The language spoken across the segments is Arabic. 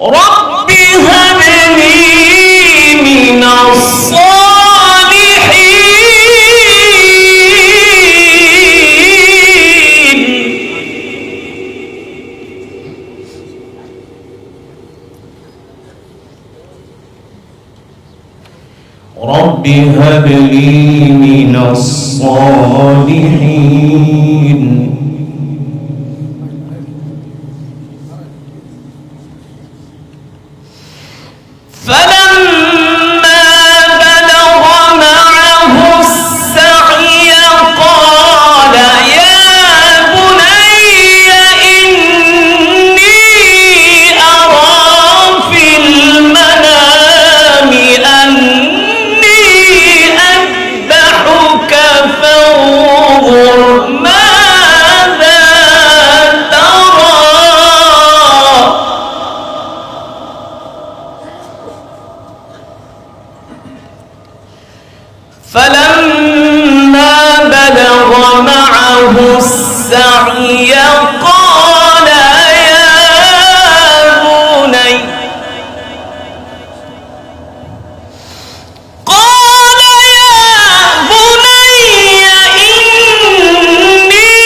رب هب لي من الصالحين رب هب لي من الصالحين فلما بلغ معه السعي قال يا بني إني أرى في المنام أني أذبحك فانظر ماذا ترى فلما بلغ معه السعي قال يا بني إني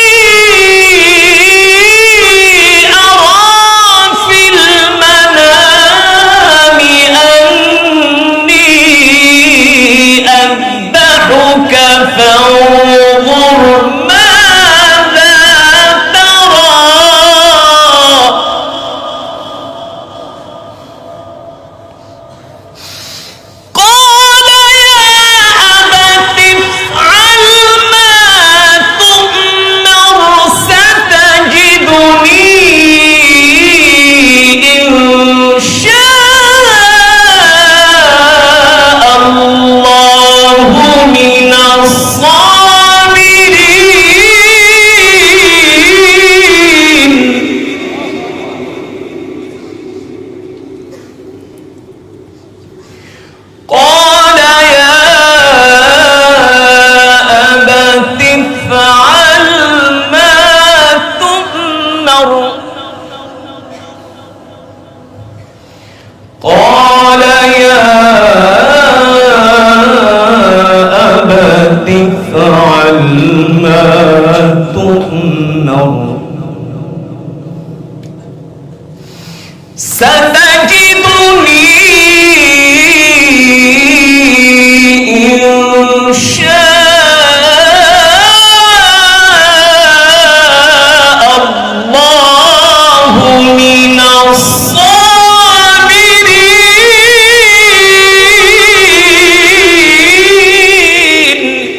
أرى في المنام أني أذبحك فانظر ماذا ترى قال يا أبت افعل ما تؤمر ستجدني إن شاء الله من الصابرين قال يا أبت افعل ما تؤمر قال يا أبت افعل ما تؤمر ستجدني إن شاء الله من الصابرين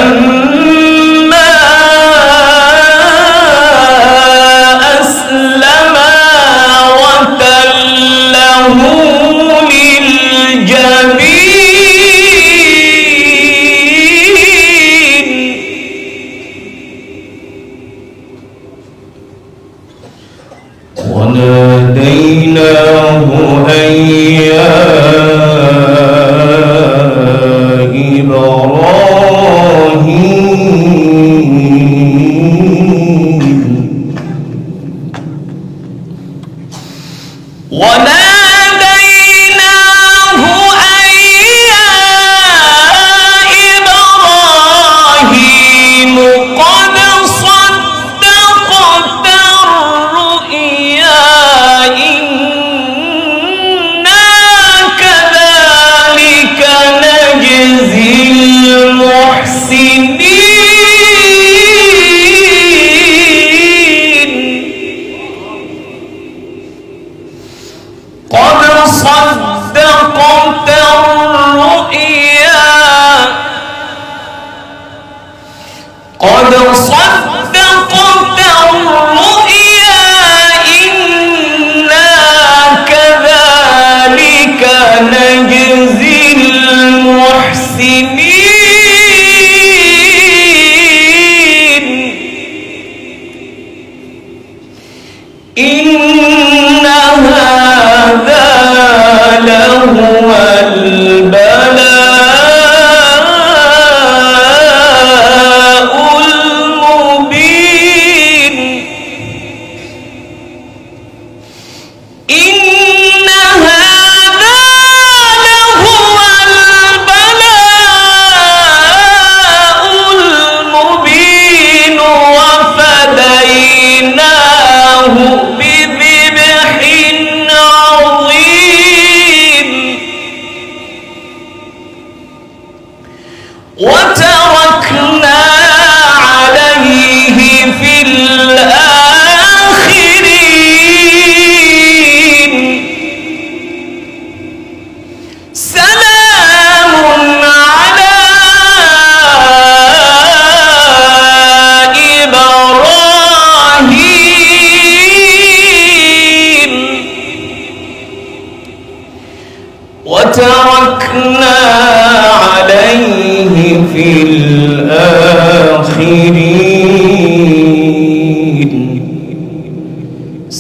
فلما أسلما وتله للجبين وناديناه أن يا إبراهيم وناديناه أن يا إبراهيم قد صدقت الرؤيا إنا كذلك نجزي المحسنين قد صدقت الرؤيا قد صدقت الرؤيا إنا كذلك نجزي المحسنين إن هذا لهو البلاء المبين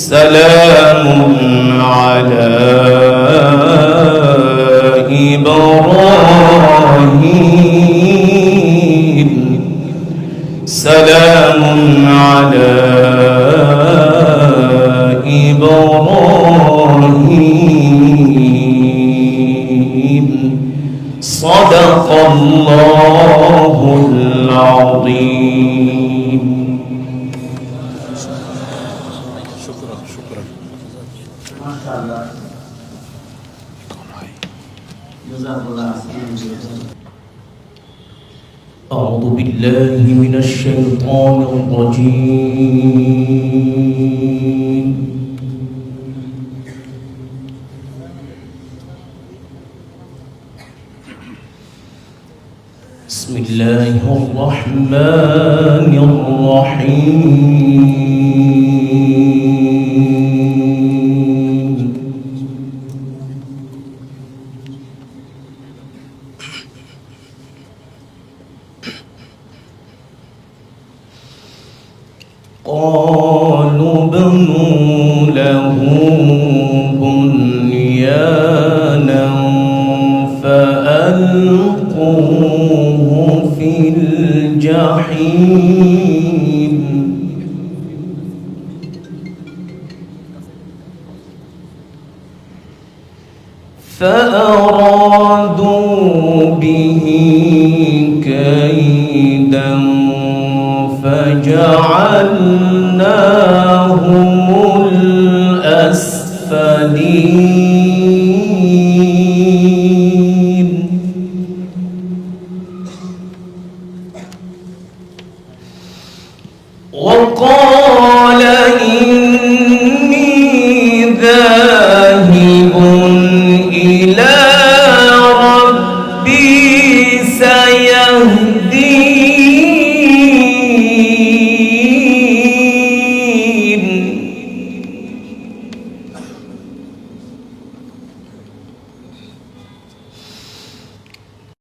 سلام على إبراهيم سلام على إبراهيم صدق الله العظيم. شكرا ما شاء الله جزاك الله خيرا. أعوذ بالله من الشيطان الرجيم. بسم الله الرحمن الرحيم. قالوا ابنوا له بنيانا فألقوه في الجحيم فأرادوا به كيدا فجعلناهم الأسفلين. وقال